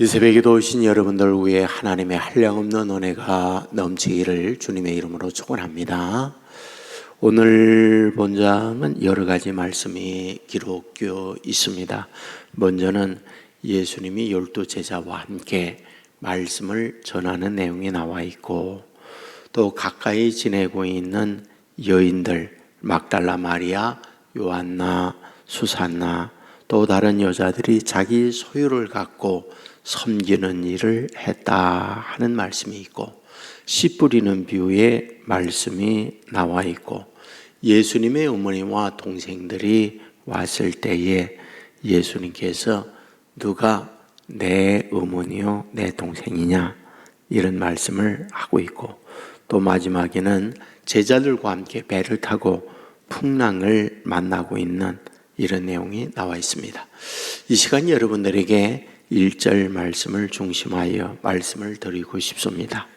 이 새벽에도 오신 여러분들 위해 하나님의 한량없는 은혜가 넘치기를 주님의 이름으로 축원합니다. 오늘 본장은 여러 가지 말씀이 기록되어 있습니다. 먼저는 예수님이 12 제자와 함께 말씀을 전하는 내용이 나와 있고, 또 가까이 지내고 있는 여인들, 막달라 마리아, 요한나, 수산나, 또 다른 여자들이 자기 소유를 갖고 섬기는 일을 했다 하는 말씀이 있고, 씨 뿌리는 비유의 말씀이 나와 있고, 예수님의 어머니와 동생들이 왔을 때에 예수님께서 누가 내 어머니요 내 동생이냐 이런 말씀을 하고 있고, 또 마지막에는 제자들과 함께 배를 타고 풍랑을 만나고 있는 이런 내용이 나와 있습니다. 이 시간 여러분들에게 1절 말씀을 중심하여 말씀을 드리고 싶습니다.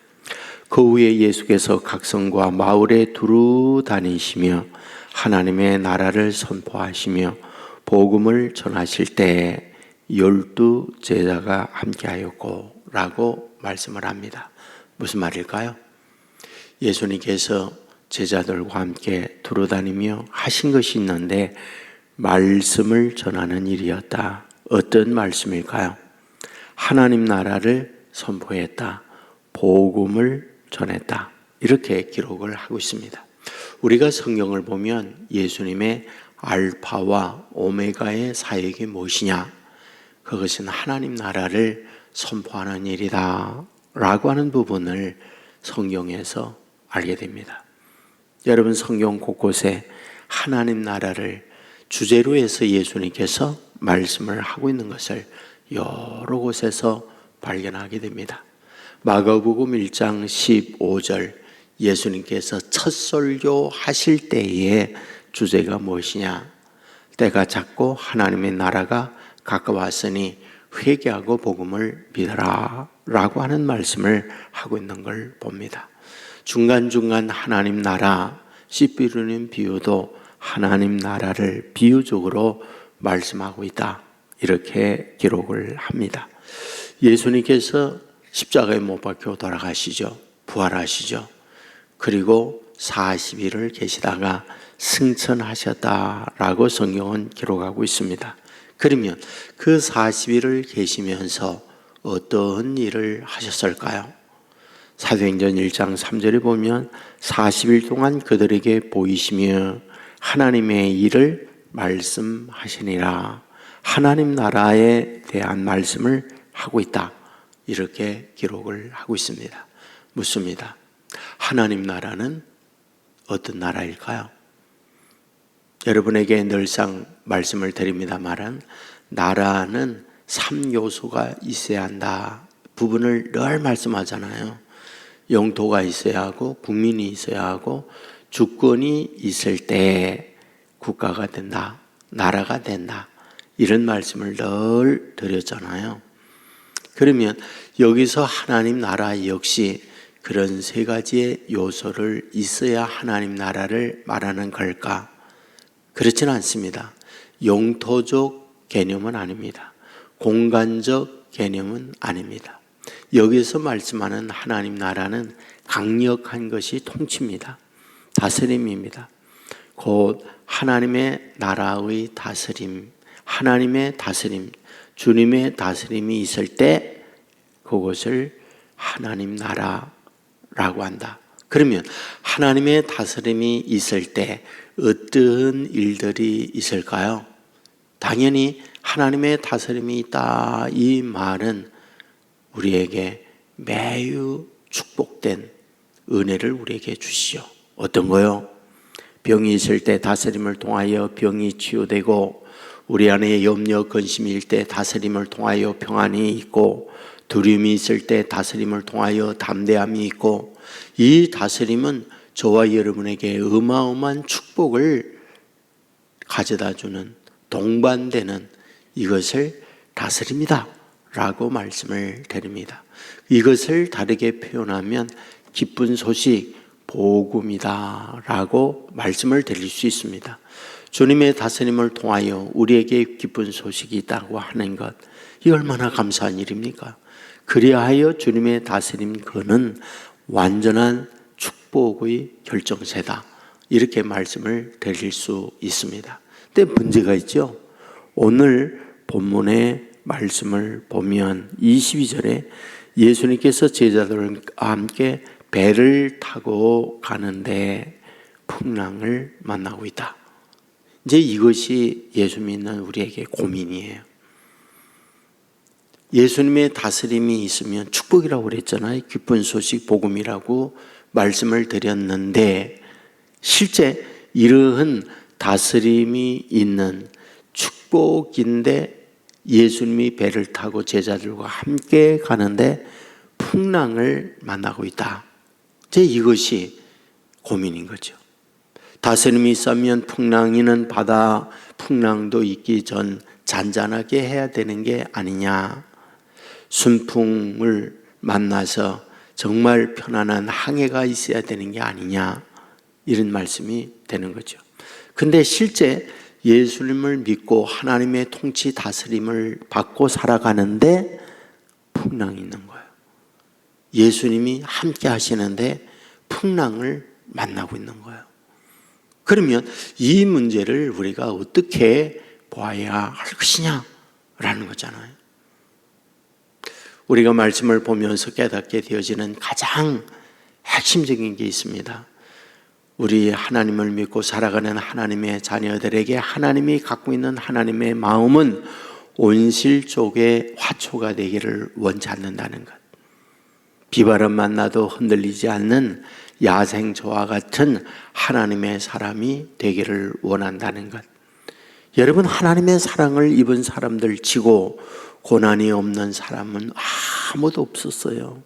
그 후에 예수께서 각 성과 마을에 두루 다니시며 하나님의 나라를 선포하시며 복음을 전하실 때 12 제자가 함께하였고 라고 말씀을 합니다. 무슨 말일까요? 예수님께서 제자들과 함께 두루 다니며 하신 것이 있는데 말씀을 전하는 일이었다. 어떤 말씀일까요? 하나님 나라를 선포했다. 복음을 전했다. 이렇게 기록을 하고 있습니다. 우리가 성경을 보면 예수님의 알파와 오메가의 사역이 무엇이냐? 그것은 하나님 나라를 선포하는 일이다 라고 하는 부분을 성경에서 알게 됩니다. 여러분, 성경 곳곳에 하나님 나라를 주제로 해서 예수님께서 말씀을 하고 있는 것을 여러 곳에서 발견하게 됩니다. 마가복음 1장 15절, 예수님께서 첫 설교 하실 때의 주제가 무엇이냐? 때가 찼고 하나님의 나라가 가까웠으니 회개하고 복음을 믿어라 라고 하는 말씀을 하고 있는 걸 봅니다. 중간중간 하나님 나라, 씨 뿌리는 비유도 하나님 나라를 비유적으로 말씀하고 있다, 이렇게 기록을 합니다. 예수님께서 십자가에 못 박혀 돌아가시죠. 부활하시죠. 그리고 40일을 계시다가 승천하셨다라고 성경은 기록하고 있습니다. 그러면 그 40일을 계시면서 어떤 일을 하셨을까요? 사도행전 1장 3절에 보면 40일 동안 그들에게 보이시며 하나님의 일을 말씀하시니라. 하나님 나라에 대한 말씀을 하고 있다, 이렇게 기록을 하고 있습니다. 묻습니다. 하나님 나라는 어떤 나라일까요? 여러분에게 늘상 말씀을 드립니다만, 나라는 3요소가 있어야 한다 부분을 늘 말씀하잖아요. 영토가 있어야 하고, 국민이 있어야 하고, 주권이 있을 때 국가가 된다, 나라가 된다, 이런 말씀을 늘 드렸잖아요. 그러면 여기서 하나님 나라 역시 그런 세 가지의 요소를 있어야 하나님 나라를 말하는 걸까? 그렇지는 않습니다. 영토적 개념은 아닙니다. 공간적 개념은 아닙니다. 여기서 말씀하는 하나님 나라는 강력한 것이 통치입니다. 다스림입니다. 곧 하나님의 나라의 다스림, 하나님의 다스림, 주님의 다스림이 있을 때 그것을 하나님 나라라고 한다. 그러면 하나님의 다스림이 있을 때 어떤 일들이 있을까요? 당연히 하나님의 다스림이 있다, 이 말은 우리에게 매우 축복된 은혜를 우리에게 주시죠. 어떤 거요? 병이 있을 때 다스림을 통하여 병이 치유되고, 우리 안에 염려 근심일 때 다스림을 통하여 평안이 있고, 두려움이 있을 때 다스림을 통하여 담대함이 있고, 이 다스림은 저와 여러분에게 어마어마한 축복을 가져다주는, 동반되는 이것을 다스림이다 라고 말씀을 드립니다. 이것을 다르게 표현하면 기쁜 소식, 복음이다 라고 말씀을 드릴 수 있습니다. 주님의 다스림을 통하여 우리에게 기쁜 소식이 있다고 하는 것, 이 얼마나 감사한 일입니까? 그리하여 주님의 다스림 그는 완전한 축복의 결정체다, 이렇게 말씀을 드릴 수 있습니다. 근데 문제가 있죠. 오늘 본문의 말씀을 보면 22절에 예수님께서 제자들과 함께 배를 타고 가는데 풍랑을 만나고 있다. 이제 이것이 예수 믿는 우리에게 고민이에요. 예수님의 다스림이 있으면 축복이라고 그랬잖아요. 기쁜 소식 복음이라고 말씀을 드렸는데, 실제 이러한 다스림이 있는 축복인데 예수님이 배를 타고 제자들과 함께 가는데 풍랑을 만나고 있다. 이제 이것이 고민인 거죠. 다스림이 있으면 풍랑이는 바다 풍랑도 있기 전 잔잔하게 해야 되는 게 아니냐. 순풍을 만나서 정말 편안한 항해가 있어야 되는 게 아니냐, 이런 말씀이 되는 거죠. 근데 실제 예수님을 믿고 하나님의 통치 다스림을 받고 살아가는데 풍랑이 있는 거예요. 예수님이 함께 하시는데 풍랑을 만나고 있는 거예요. 그러면 이 문제를 우리가 어떻게 보아야 할 것이냐라는 거잖아요. 우리가 말씀을 보면서 깨닫게 되어지는 가장 핵심적인 게 있습니다. 우리 하나님을 믿고 살아가는 하나님의 자녀들에게 하나님이 갖고 있는 하나님의 마음은 온실 속의 화초가 되기를 원치 않는다는 것. 비바람 만나도 흔들리지 않는 야생초와 같은 하나님의 사람이 되기를 원한다는 것. 여러분, 하나님의 사랑을 입은 사람들 치고 고난이 없는 사람은 아무도 없었어요.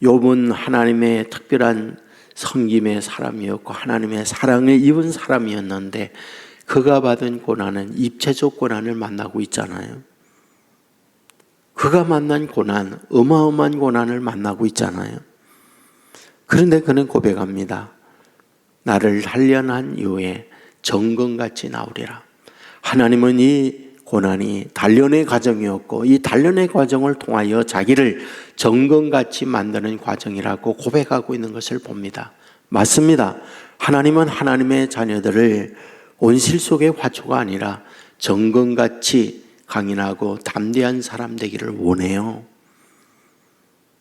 욥은 하나님의 특별한 섬김의 사람이었고 하나님의 사랑을 입은 사람이었는데 그가 받은 고난은 입체적 고난을 만나고 있잖아요. 그가 만난 고난, 어마어마한 고난을 만나고 있잖아요. 그런데 그는 고백합니다. 나를 단련한 이후에 정금같이 나오리라. 하나님은 이 고난이 단련의 과정이었고 이 단련의 과정을 통하여 자기를 정금같이 만드는 과정이라고 고백하고 있는 것을 봅니다. 맞습니다. 하나님은 하나님의 자녀들을 온실 속의 화초가 아니라 정금같이 강인하고 담대한 사람 되기를 원해요.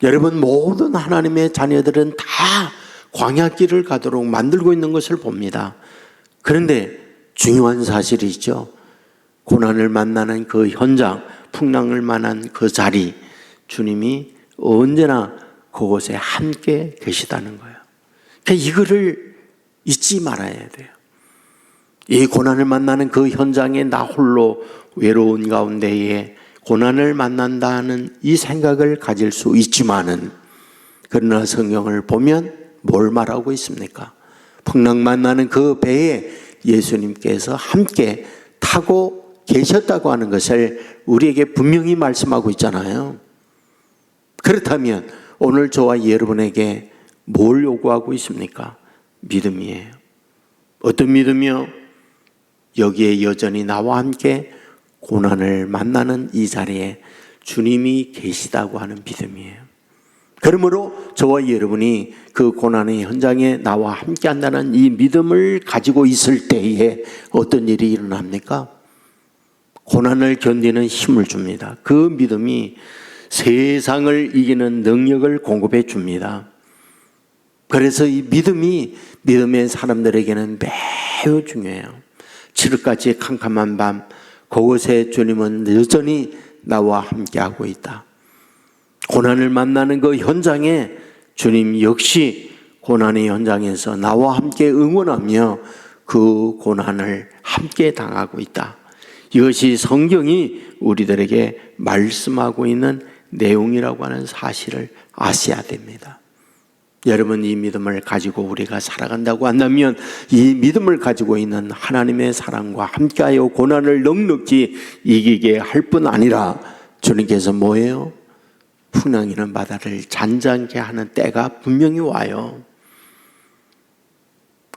여러분, 모든 하나님의 자녀들은 다 광야길을 가도록 만들고 있는 것을 봅니다. 그런데 중요한 사실이 있죠. 고난을 만나는 그 현장, 풍랑을 만난 그 자리, 주님이 언제나 그곳에 함께 계시다는 거예요. 그러니까 이거를 잊지 말아야 돼요. 이 고난을 만나는 그 현장에 나 홀로 외로운 가운데에 고난을 만난다는 이 생각을 가질 수 있지만은, 그러나 성경을 보면 뭘 말하고 있습니까? 풍랑 만나는 그 배에 예수님께서 함께 타고 계셨다고 하는 것을 우리에게 분명히 말씀하고 있잖아요. 그렇다면 오늘 저와 여러분에게 뭘 요구하고 있습니까? 믿음이에요. 어떤 믿음이요? 여기에 여전히 나와 함께 고난을 만나는 이 자리에 주님이 계시다고 하는 믿음이에요. 그러므로 저와 여러분이 그 고난의 현장에 나와 함께 한다는 이 믿음을 가지고 있을 때에 어떤 일이 일어납니까? 고난을 견디는 힘을 줍니다. 그 믿음이 세상을 이기는 능력을 공급해 줍니다. 그래서 이 믿음이 믿음의 사람들에게는 매우 중요해요. 칠흑같이 캄캄한 밤, 그곳에 주님은 여전히 나와 함께하고 있다. 고난을 만나는 그 현장에 주님 역시 고난의 현장에서 나와 함께 응원하며 그 고난을 함께 당하고 있다. 이것이 성경이 우리들에게 말씀하고 있는 내용이라고 하는 사실을 아셔야 됩니다. 여러분, 이 믿음을 가지고 우리가 살아간다고 한다면 이 믿음을 가지고 있는 하나님의 사랑과 함께하여 고난을 넉넉히 이기게 할 뿐 아니라 주님께서 뭐예요? 풍랑이는 바다를 잔잔케 하는 때가 분명히 와요.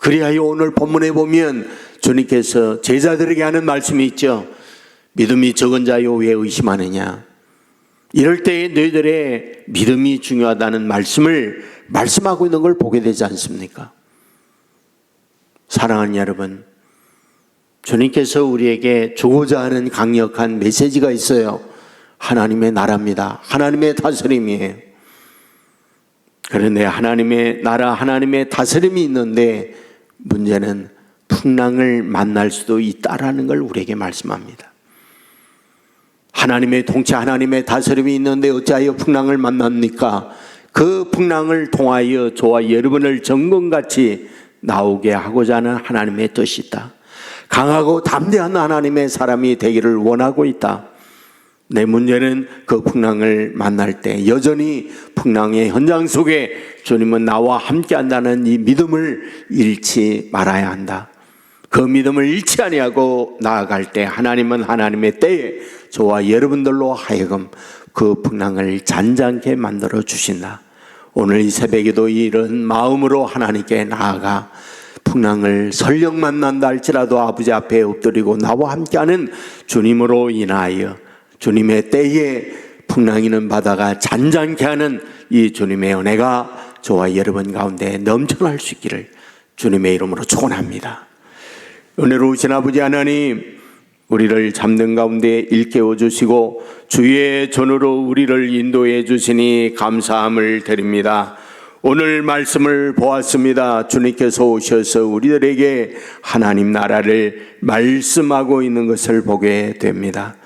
그리하여 오늘 본문에 보면 주님께서 제자들에게 하는 말씀이 있죠. 믿음이 적은 자요 왜 의심하느냐. 이럴 때에 너희들의 믿음이 중요하다는 말씀을 말씀하고 있는 걸 보게 되지 않습니까? 사랑하는 여러분, 주님께서 우리에게 주고자 하는 강력한 메시지가 있어요. 하나님의 나라입니다. 하나님의 다스림이에요. 그런데 하나님의 나라, 하나님의 다스림이 있는데 문제는 풍랑을 만날 수도 있다라는 걸 우리에게 말씀합니다. 하나님의 통치, 하나님의 다스림이 있는데 어찌하여 풍랑을 만납니까? 그 풍랑을 통하여 저와 여러분을 정금같이 나오게 하고자 하는 하나님의 뜻이 있다. 강하고 담대한 하나님의 사람이 되기를 원하고 있다. 내 문제는 그 풍랑을 만날 때 여전히 풍랑의 현장 속에 주님은 나와 함께 한다는 이 믿음을 잃지 말아야 한다. 그 믿음을 잃지 아니하고 나아갈 때 하나님은 하나님의 때에 저와 여러분들로 하여금 그 풍랑을 잔잔케 만들어 주신다. 오늘 이 새벽에도 이런 마음으로 하나님께 나아가 풍랑을 설령 만난다 할지라도 아버지 앞에 엎드리고 나와 함께하는 주님으로 인하여 주님의 때에 풍랑이는 바다가 잔잔케 하는 이 주님의 은혜가 저와 여러분 가운데 넘쳐날 수 있기를 주님의 이름으로 축원합니다. 은혜로우신 아버지 하나님, 우리를 잠든 가운데 일깨워 주시고 주의 전으로 우리를 인도해 주시니 감사함을 드립니다. 오늘 말씀을 보았습니다. 주님께서 오셔서 우리들에게 하나님 나라를 말씀하고 있는 것을 보게 됩니다.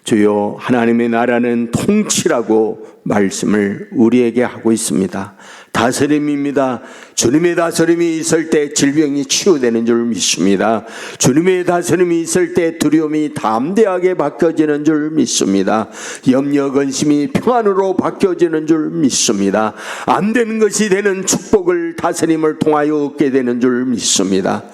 주여, 하나님의 나라는 통치라고 말씀을 우리에게 하고 있습니다. 다스림입니다. 주님의 다스림이 있을 때 질병이 치유되는 줄 믿습니다. 주님의 다스림이 있을 때 두려움이 담대하게 바뀌어지는 줄 믿습니다. 염려 근심이 평안으로 바뀌어지는 줄 믿습니다. 안 되는 것이 되는 축복을 다스림을 통하여 얻게 되는 줄 믿습니다.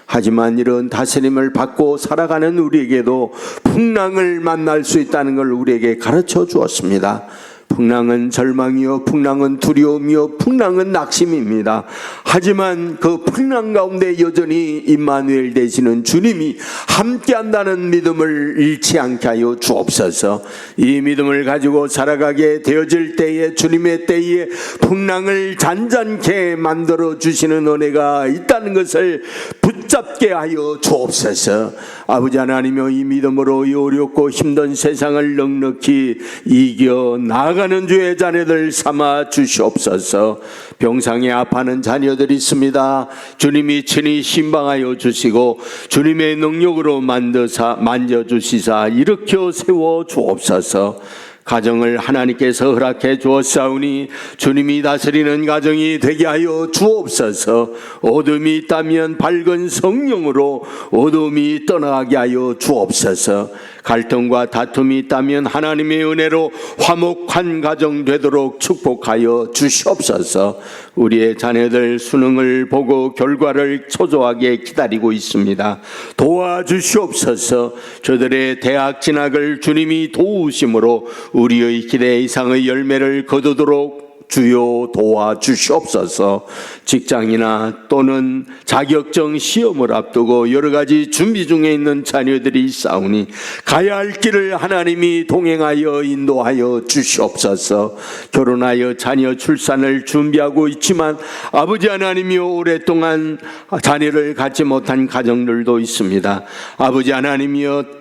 하지만 이런 다스림을 받고 살아가는 우리에게도 풍랑을 만날 수 있다는 걸 우리에게 가르쳐 주었습니다. 풍랑은 절망이요, 풍랑은 두려움이요, 풍랑은 낙심입니다. 하지만 그 풍랑 가운데 여전히 임마누엘 되시는 주님이 함께한다는 믿음을 잃지 않게 하여 주옵소서. 이 믿음을 가지고 살아가게 되어질 때에 주님의 때에 풍랑을 잔잔케 만들어 주시는 은혜가 있다는 것을 붙잡게 하여 주옵소서. 아버지 하나님여, 이 믿음으로 이 어렵고 힘든 세상을 넉넉히 이겨 나아가는 주의 자녀들 삼아 주시옵소서. 병상에 아파하는 자녀들이 있습니다. 주님이 친히 신방하여 주시고 주님의 능력으로 만져주시사 일으켜 세워 주옵소서. 가정을 하나님께서 허락해 주었사오니 주님이 다스리는 가정이 되게 하여 주옵소서. 어둠이 있다면 밝은 성령으로 어둠이 떠나게 하여 주옵소서. 갈등과 다툼이 있다면 하나님의 은혜로 화목한 가정 되도록 축복하여 주시옵소서. 우리의 자녀들 수능을 보고 결과를 초조하게 기다리고 있습니다. 도와주시옵소서. 저들의 대학 진학을 주님이 도우심으로 우리의 기대 이상의 열매를 거두도록 주여 도와주시옵소서. 직장이나 또는 자격증 시험을 앞두고 여러 가지 준비 중에 있는 자녀들이 있사오니 가야 할 길을 하나님이 동행하여 인도하여 주시옵소서. 결혼하여 자녀 출산을 준비하고 있지만 아버지 하나님이 오랫동안 자녀를 갖지 못한 가정들도 있습니다. 아버지 하나님이여,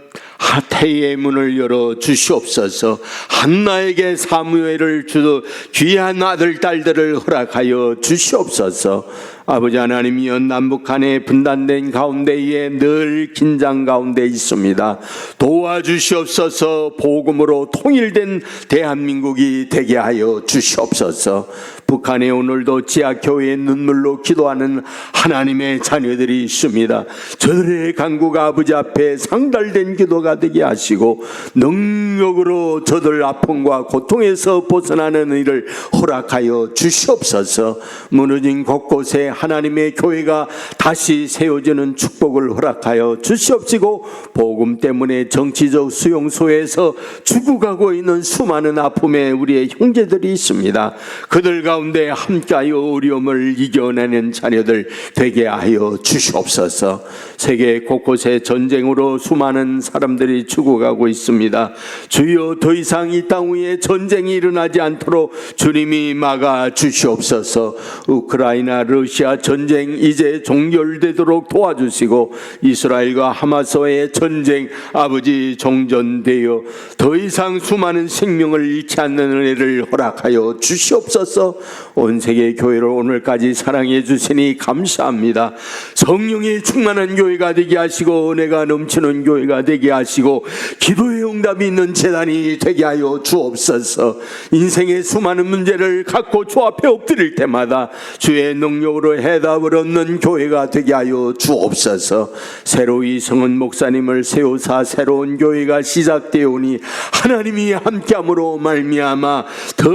태의 문을 열어 주시옵소서. 한나에게 사무엘을 주도 귀한 아들 딸들을 허락하여 주시옵소서. 아버지 하나님이여, 남북 간에 분단된 가운데에 늘 긴장 가운데 있습니다. 도와주시옵소서. 복음으로 통일된 대한민국이 되게 하여 주시옵소서. 북한에 오늘도 지하교회의 눈물로 기도하는 하나님의 자녀들이 있습니다. 저들의 간구가 아버지 앞에 상달된 기도가 되게 하시고 능력으로 저들 아픔과 고통에서 벗어나는 일을 허락하여 주시옵소서. 무너진 곳곳에 하나님의 교회가 다시 세워지는 축복을 허락하여 주시옵시고, 복음 때문에 정치적 수용소에서 죽어가고 있는 수많은 아픔에 우리의 형제들이 있습니다. 그들 가운데 함께하여 어려움을 이겨내는 자녀들 되게 하여 주시옵소서. 세계 곳곳에 전쟁으로 수많은 사람들이 죽어가고 있습니다. 주여, 더 이상 이 땅 위에 전쟁이 일어나지 않도록 주님이 막아 주시옵소서. 우크라이나 러시아 전쟁 이제 종결되도록 도와주시고, 이스라엘과 하마스와의 전쟁 아버지 종전되어 더 이상 수많은 생명을 잃지 않는 은혜를 허락하여 주시옵소서. 온 세계 교회를 오늘까지 사랑해 주시니 감사합니다. 성령이 충만한 교회가 되게 하시고, 은혜가 넘치는 교회가 되게 하시고, 기도의 응답이 있는 재단이 되게 하여 주옵소서. 인생의 수많은 문제를 갖고 주 앞에 엎드릴 때마다 주의 능력으로 해답을 얻는 교회가 되게 하여 주옵소서. 새로 이성은 목사님을 세우사 새로운 교회가 시작되오니 하나님이 함께함으로 말미암아 더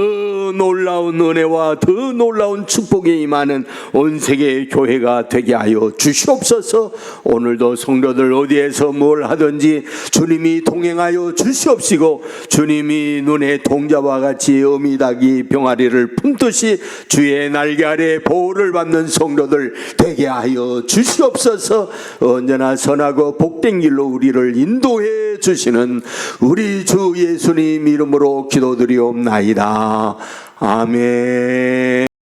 놀라운 은혜와 더 놀라운 축복이 임하는 온 세계 교회가 되게 하여 주시옵소서. 오늘도 성도들 어디에서 뭘 하든지 주님이 동행하여 주시옵시고, 주님이 눈의 동자와 같이 어미닭이 병아리를 품듯이 주의 날개 아래 보호를 받는 성도들 되게 하여 주시옵소서. 언제나 선하고 복된 길로 우리를 인도해 주시는 우리 주 예수님 이름으로 기도드리옵나이다. 아멘.